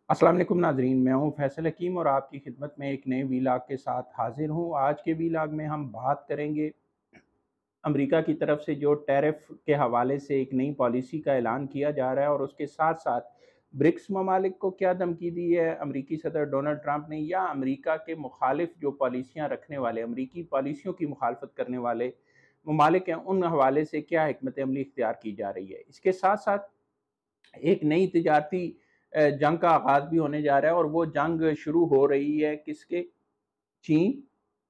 अस्सलाम वालेकुम नाज़रीन, मैं हूँ फैसल हकीम और आपकी खिदमत में एक नए वीलॉग के साथ हाज़िर हूँ। आज के वीलॉग में हम बात करेंगे अमेरिका की तरफ से जो टैरिफ के हवाले से एक नई पॉलिसी का ऐलान किया जा रहा है और उसके साथ-साथ ब्रिक्स ममालिक को क्या धमकी दी है अमेरिकी सदर डोनाल्ड ट्रंप ने, या अमेरिका के मुखालिफ जो पॉलिसियाँ रखने वाले, अमेरिकी पॉलिसियों की मुखालफत करने वाले ममालिक हैं, उन हवाले से क्या हिकमत अमली इख्तियार की जा रही है। इसके साथ-साथ एक नई तिजारती जंग का आगाज़ भी होने जा रहा है और वो जंग शुरू हो रही है किसके? चीन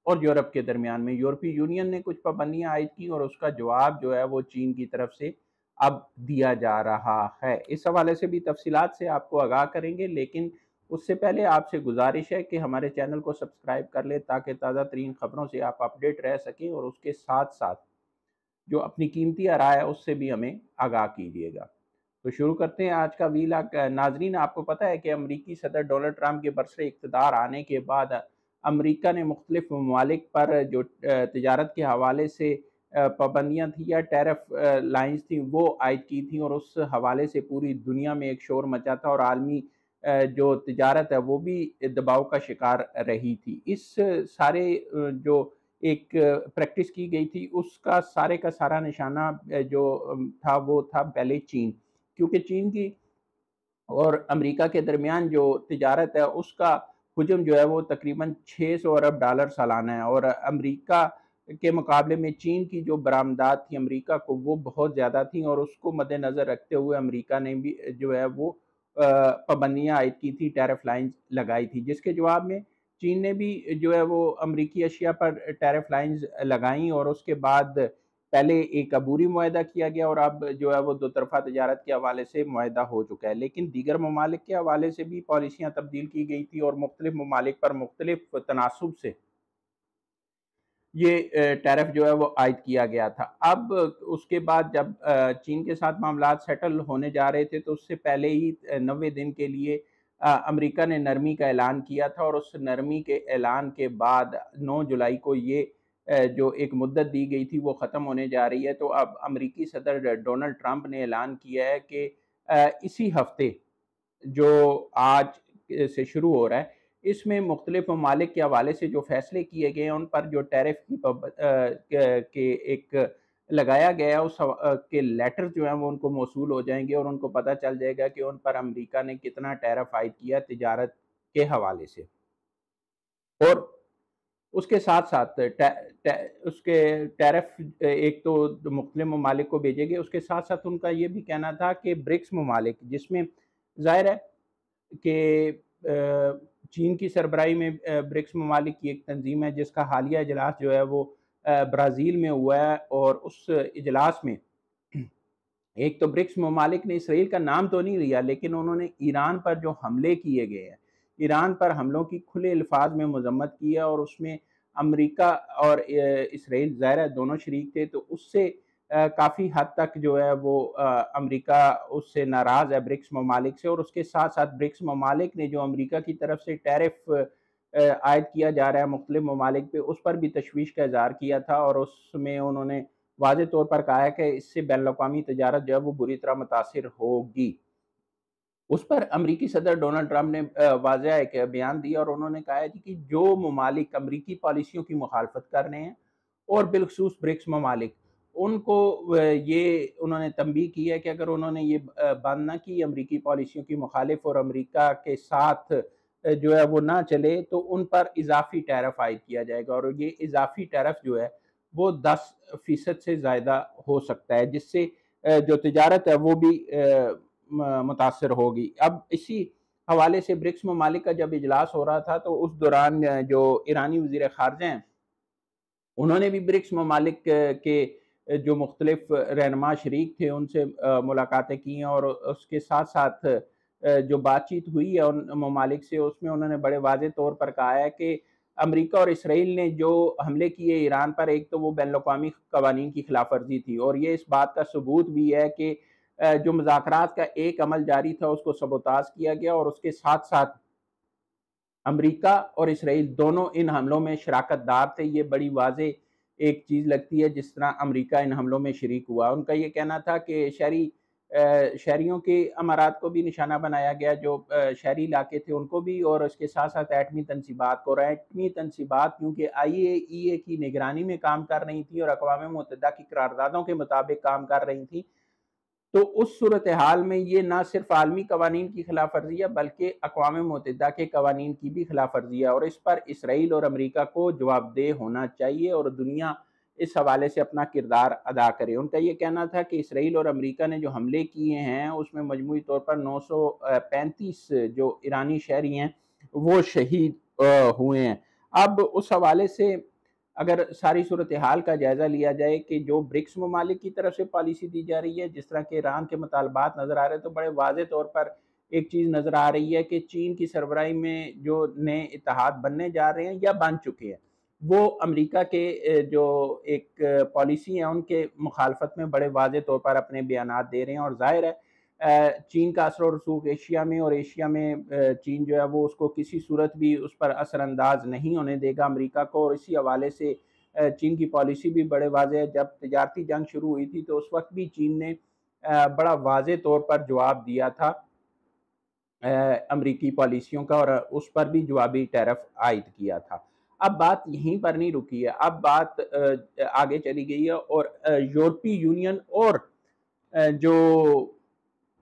और यूरोप के दरमियान में। यूरोपीय यूनियन ने कुछ पाबंदियाँ आयद की और उसका जवाब जो है वो चीन की तरफ से अब दिया जा रहा है। इस हवाले से भी तफ़सीलात से आपको आगाह करेंगे, लेकिन उससे पहले आपसे गुज़ारिश है कि हमारे चैनल को सब्सक्राइब कर लें ताकि ताज़ा तरीन खबरों से आप अपडेट रह सकें और उसके साथ-साथ जो अपनी कीमती आराय है उससे भी हमें आगाह कीजिएगा। तो शुरू करते हैं आज का वीलॉग। नाज़रीन, आपको पता है कि अमेरिकी सदर डोनाल्ड ट्रंप के बरसरे इक़्तिदार आने के बाद अमेरिका ने मुख्तलिफ़ ममालिक पर जो तिजारत के हवाले से पाबंदियाँ थी या टैरिफ लाइन्स थी वो आयद की थी और उस हवाले से पूरी दुनिया में एक शोर मचा था और आलमी जो तिजारत है वो भी दबाव का शिकार रही थी। इस सारे जो एक प्रैक्टिस की गई थी उसका सारे का सारा निशाना जो था वो था पहले चीन। क्योंकि चीन की और अमेरिका के दरमियान जो तिजारत है उसका हुजम जो है वो तकरीबन 600 अरब डॉलर सालाना है और अमेरिका के मुकाबले में चीन की जो बरामदात थी अमेरिका को वो बहुत ज़्यादा थी और उसको मद्देनज़र रखते हुए अमेरिका ने भी जो है वो पाबंदियाँ आयद की थी, टैरिफ लाइन्स लगाई थी, जिसके जवाब में चीन ने भी जो है वो अमेरिकी अशिया पर टैरिफ लाइन्स लगाई और उसके बाद पहले एक अबूरी मुआहदा किया गया और अब जो है वो दो तरफ़ा तजारत के हवाले से मुआहदा हो चुका है। लेकिन दीगर ममालिक के हवाले से भी पॉलिसियाँ तब्दील की गई थी और मुख्तलिफ़ ममालिक पर मुख्तलिफ़ तनासुब से ये टैरिफ जो है वो आयद किया गया था। अब उसके बाद जब चीन के साथ मामलात सेटल होने जा रहे थे तो उससे पहले ही 90 दिन के लिए अमेरिका ने नरमी का ऐलान किया था और उस नरमी के ऐलान के बाद 9 जुलाई को ये जो एक मुद्दत दी गई थी वो ख़त्म होने जा रही है। तो अब अमेरिकी सदर डोनाल्ड ट्रंप ने ऐलान किया है कि इसी हफ़्ते जो आज से शुरू हो रहा है, इसमें मुख्तलिफ़ ममालिक के हवाले से जो फ़ैसले किए गए हैं, उन पर जो टैरिफ की के एक लगाया गया है, के लेटर जो हैं, वो उनको मौसूल हो जाएँगे और उनको पता चल जाएगा कि उन पर अमेरिका ने कितना टैरिफ आयद किया तिजारत के हवाले से। और उसके साथ-साथ टै टै उसके टैरिफ एक तो मुख्तलिफ़ ममालिक को भेजेंगे, उसके साथ-साथ उनका ये भी कहना था कि ब्रिक्स ममालिक, जिसमें ज़ाहिर है कि चीन की सरबराही में ब्रिक्स ममालिक की एक तंज़ीम है जिसका हालिया इजलास जो है वो ब्राज़ील में हुआ है और उस इजलास में एक तो ब्रिक्स ममालिक ने इसराइल का नाम तो नहीं लिया, लेकिन उन्होंने ईरान पर जो हमले किए गए हैं, ईरान पर हमलों की खुले अल्फाज में मज़म्मत की है और उसमें अमेरिका और इसराइल ज़ाहिर है दोनों शरीक थे, तो उससे काफ़ी हद तक जो है वो अमेरिका उससे नाराज़ है ब्रिक्स ममालिक से और उसके साथ-साथ ब्रिक्स ममालिक ने जो अमेरिका की तरफ से टैरिफ आयद किया जा रहा है मुख्तलिफ़ ममालिक पे, उस पर भी तशवीश का इज़हार किया था और उसमें उन्होंने वाज़ेह तौर पर कहा है कि इससे बैनुल-अक़वामी तिजारत जो है वो बुरी तरह मुतासिर होगी। उस पर अमेरिकी सदर डोनाल्ड ट्रंप ने वाज़ह एक बयान दिया और उन्होंने कहा है जी कि जो ममालिक अमेरिकी पॉलिसियों की मुखालफत कर रहे हैं और बिलख़ुसूस ब्रिक्स ममालिक, उनको ये उन्होंने तंबीह की है कि अगर उन्होंने ये बंद ना की अमेरिकी पॉलिसियों की मुखालिफ और अमेरिका के साथ जो है वो ना चले, तो उन पर इज़ाफ़ी टैरिफ आयद किया जाएगा और ये इज़ाफ़ी टैरिफ जो है वो 10% से ज़्यादा हो सकता है, जिससे जो तिजारत है वो भी मुतासर होगी। अब इसी हवाले से ब्रिक्स ममालिक का जब इजलास हो रहा था तो उस दौरान जो ईरानी वज़ीर ख़ारिजा हैं, उन्होंने भी ब्रिक्स ममालिक के जो मुख्तलिफ रहनुमा शरीक थे उनसे मुलाकातें की हैं और उसके साथ-साथ जो बातचीत हुई है उन ममालिक से उसमें उन्होंने बड़े वाज़ेह तौर पर कहा है कि अमेरिका और इसराइल ने जो हमले किए ईरान पर, एक तो वो बैनुल-अक़वामी क़वानीन की खिलाफ़ वर्ज़ी थी और ये इस बात का सबूत भी है कि जो मुज़ाकरात का एक अमल जारी था उसको सबोताज़ किया गया और उसके साथ-साथ अमेरिका और इसराइल दोनों इन हमलों में शराकतदार थे। ये बड़ी वाज़ेह एक चीज़ लगती है जिस तरह अमेरिका इन हमलों में शरीक हुआ। उनका ये कहना था कि शहरी शहरियों के अमारात को भी निशाना बनाया गया, जो शहरी इलाके थे उनको भी, और उसके साथ-साथ एटमी तनसीबात को। और एटमी तनसीबात क्योंकि आईएईए की निगरानी में काम कर रही थी और अक़वाम मुत्तहिदा की करारदादों के मुताबिक काम कर रही थी, तो उस सूरत-ए-हाल में ये ना सिर्फ़ आलमी कवानीन की खिलाफ़ वर्ज़ी है, बल्कि अक़वाम मुत्तहिदा के कवानीन की भी खिलाफ़ वर्ज़ी है, और इस पर इसराइल और अमेरिका को जवाबदेह होना चाहिए और दुनिया इस हवाले से अपना किरदार अदा करे। उनका ये कहना था कि इसराइल और अमेरिका ने जो हमले किए हैं, उसमें मजमूई तौर पर 935 जो ईरानी शहरी हैं, वो शहीद हुए हैं। अब उस हवाले से अगर सारी सूरत-ए-हाल का जायज़ा लिया जाए कि जो ब्रिक्स ममालिक की तरफ से पॉलिसी दी जा रही है, जिस तरह के ईरान के मुतालबात नज़र आ रहे हैं, तो बड़े वाज़ेह तौर पर एक चीज़ नज़र आ रही है कि चीन की सरबराही में जो नए इत्तेहाद बनने जा रहे हैं या बन चुके हैं, वो अमेरिका के जो एक पॉलिसी है, उनके मुखालफत में बड़े वाज़ेह तौर पर अपने बयानात दे रहे हैं। और ज़ाहिर है चीन का असर और रसूख एशिया में, और एशिया में चीन जो है वो उसको किसी सूरत भी उस पर असरअंदाज नहीं होने देगा अमेरिका को। और इसी हवाले से चीन की पॉलिसी भी बड़े वाज़ेह है। जब तजारती जंग शुरू हुई थी तो उस वक्त भी चीन ने बड़ा वाज़ेह तौर पर जवाब दिया था अमरीकी पॉलिसियों का, और उस पर भी जवाबी टैरिफ आयद किया था। अब बात यहीं पर नहीं रुकी है, अब बात आगे चली गई है, और यूरोपीय यूनियन और जो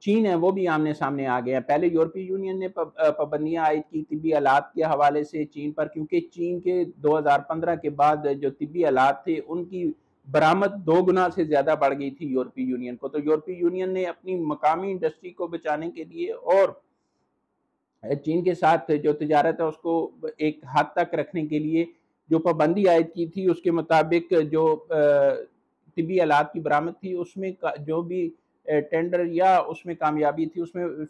चीन है वो भी आमने-सामने आ गए हैं। पहले यूरोपीय यूनियन ने पाबंदियाँ आयद की तिब्बी आलात के हवाले से चीन पर, क्योंकि चीन के 2015 के बाद जो तिब्बी आलात थे उनकी बरामद 2 गुना से ज़्यादा बढ़ गई थी यूरोपीय यूनियन को। तो यूरोपीय यूनियन ने अपनी मकामी इंडस्ट्री को बचाने के लिए और चीन के साथ जो तिजारत है उसको एक हद तक रखने के लिए जो पाबंदी आयद की थी, उसके मुताबिक जो तिब्बी आलात की बरामद थी उसमें जो भी टेंडर या उसमें कामयाबी थी, उसमें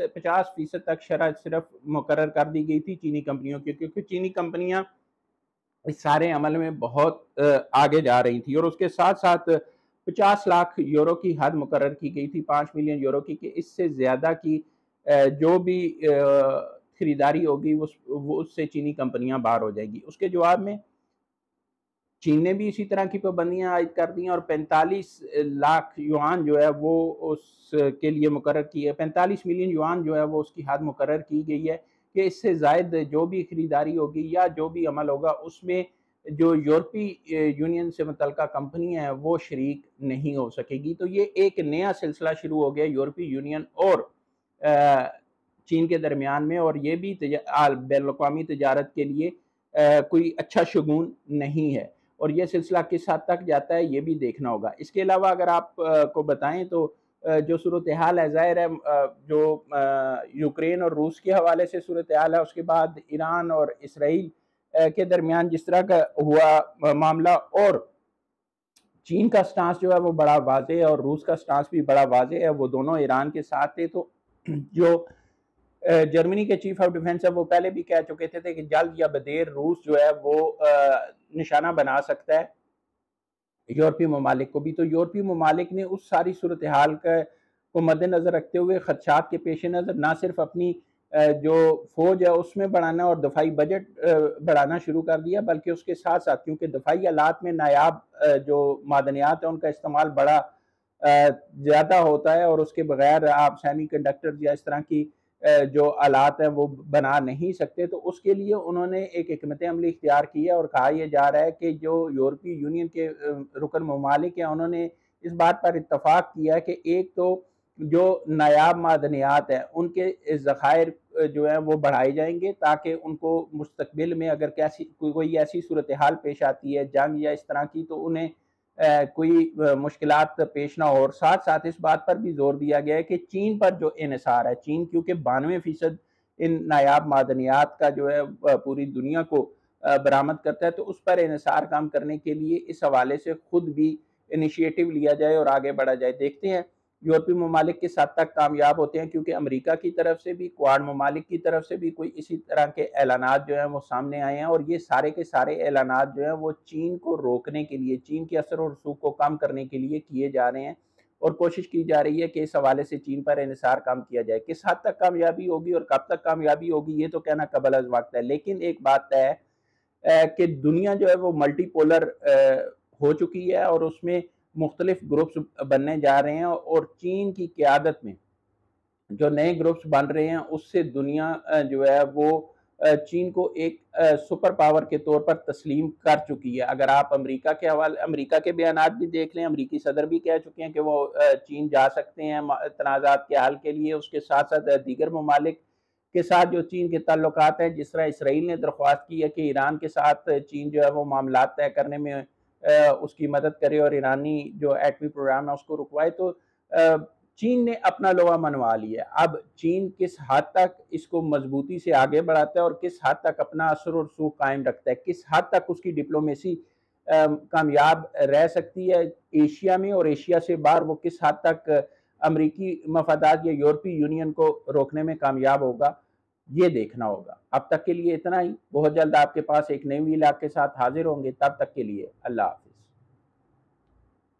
50% तक शरह सिर्फ मुकर्रर कर दी गई थी चीनी कंपनियों की, क्योंकि चीनी कंपनियां इस सारे अमल में बहुत आगे जा रही थी। और उसके साथ साथ 50 लाख यूरो की हद मुकर्रर की गई थी, 5 मिलियन यूरो की, कि इससे ज़्यादा की जो भी खरीदारी होगी वो उससे चीनी कंपनियां बाहर हो जाएगी। उसके जवाब में चीन ने भी इसी तरह की पाबंदियां आयद कर दी हैं, और 45 लाख युआन जो है वो उसके लिए मुकर्रर की है। 45 मिलियन युआन जो है वो उसकी हद मुकर्रर की गई है कि इससे ज़ायद जो भी खरीदारी होगी या जो भी अमल होगा उसमें जो यूरोपीय यूनियन से मुतल्लिका कंपनी है वो शरीक नहीं हो सकेगी। तो ये एक नया सिलसिला शुरू हो गया यूरोपीय यूनियन और चीन के दरमियान में, और ये भी बैनुल-अक़वामी तजारत के लिए कोई अच्छा शगुन नहीं है। और ये सिलसिला किस हद तक जाता है ये भी देखना होगा। इसके अलावा अगर आप को बताएँ तो जो सूरत-ए-हाल है, ज़ाहिर है जो यूक्रेन और रूस के हवाले से सूरत-ए-हाल है, उसके बाद ईरान और इसराइल के दरमियान जिस तरह का हुआ मामला, और चीन का स्टांस जो है वो बड़ा वाज़ेह है और रूस का स्टांस भी बड़ा वाज़ेह है, वो दोनों ईरान के साथ थे। तो जो जर्मनी के चीफ ऑफ डिफेंस है वो पहले भी कह चुके थे कि जल्द या बदेर रूस जो है वो निशाना बना सकता है यूरोपीय ममालिक को भी। तो यूरोपीय ममालिक ने उस सारी सूरत हाल को मद्देनज़र रखते हुए खदशात के पेश नज़र ना सिर्फ अपनी जो फ़ौज है उसमें बढ़ाना और दफ़ाई बजट बढ़ाना शुरू कर दिया, बल्कि उसके साथ साथ क्योंकि दफ़ाई आलात में नायाब जो मादनियात है उनका इस्तेमाल बड़ा ज़्यादा होता है, और उसके बगैर आप सेमी कंडक्टर्स या इस तरह की जो आलात हैं वो बना नहीं सकते। तो उसके लिए उन्होंने एक हिकमत अमली इख्तियार की है, और कहा यह जा रहा है कि जो यूरोपीय यूनियन के रुकन ममालिक हैं उन्होंने इस बात पर इत्तफाक किया कि एक तो जो नायाब मादनियात हैं उनके ज़खायर जो है वो बढ़ाए जाएंगे, ताकि उनको मुस्तकबिल में अगर कैसी कोई ऐसी सूरत हाल पेश आती है जंग या इस तरह की, तो उन्हें कोई मुश्किलात पेश ना हो। और साथ साथ इस बात पर भी जोर दिया गया है कि चीन पर जो इन्हिसार है, चीन क्योंकि 92% इन नायाब मादनियात का जो है पूरी दुनिया को बरामद करता है, तो उस पर इन्हिसार कम करने के लिए इस हवाले से खुद भी इनिशिएटिव लिया जाए और आगे बढ़ा जाए। देखते हैं यूरोपीय ममालिक किस हद तक कामयाब होते हैं, क्योंकि अमेरिका की तरफ से भी, क्वाड ममालिक की तरफ से भी कोई इसी तरह के ऐलानात जो हैं वो सामने आए हैं, और ये सारे के सारे ऐलानात जो हैं वो चीन को रोकने के लिए, चीन के असर और रसूख को कम करने के लिए किए जा रहे हैं, और कोशिश की जा रही है कि इस हवाले से चीन पर इन्हिसार कम किया जाए। किस हद तक कामयाबी होगी और कब तक कामयाबी होगी ये तो कहना कबल अज़ वक्त है, लेकिन एक बात तय है कि दुनिया जो है वो मल्टीपोलर हो चुकी है, और उसमें मुख्तलिफ ग्रुप्स बनने जा रहे हैं और चीन की क़यादत में जो नए ग्रुप्स बन रहे हैं उससे दुनिया जो है वो चीन को एक सुपर पावर के तौर पर तस्लीम कर चुकी है। अगर आप अमेरिका के बयानात भी देख लें, अमेरिकी सदर भी कह चुके हैं कि वो चीन जा सकते हैं तनाज़ात के हल के लिए। उसके साथ-साथ दीगर ममालिक के साथ जो चीन के ताल्लुकात हैं, जिस तरह इसराइल ने दरख्वास्त की है कि ईरान के साथ चीन जो है वो मामलात तय करने में उसकी मदद करे और ईरानी जो एटमी प्रोग्राम है उसको रुकवाए, तो चीन ने अपना लोहा मनवा लिया है। अब चीन किस हद तक इसको मजबूती से आगे बढ़ाता है और किस हद तक अपना असर और सूख कायम रखता है, किस हद तक उसकी डिप्लोमेसी कामयाब रह सकती है एशिया में, और एशिया से बाहर वो किस हद तक अमरीकी मफादात या यूरोपीय यूनियन को रोकने में कामयाब होगा, ये देखना होगा। अब तक के लिए इतना ही। बहुत जल्द आपके पास एक नई वीलाग के साथ हाजिर होंगे। तब तक के लिए अल्लाह हाफ़िज़।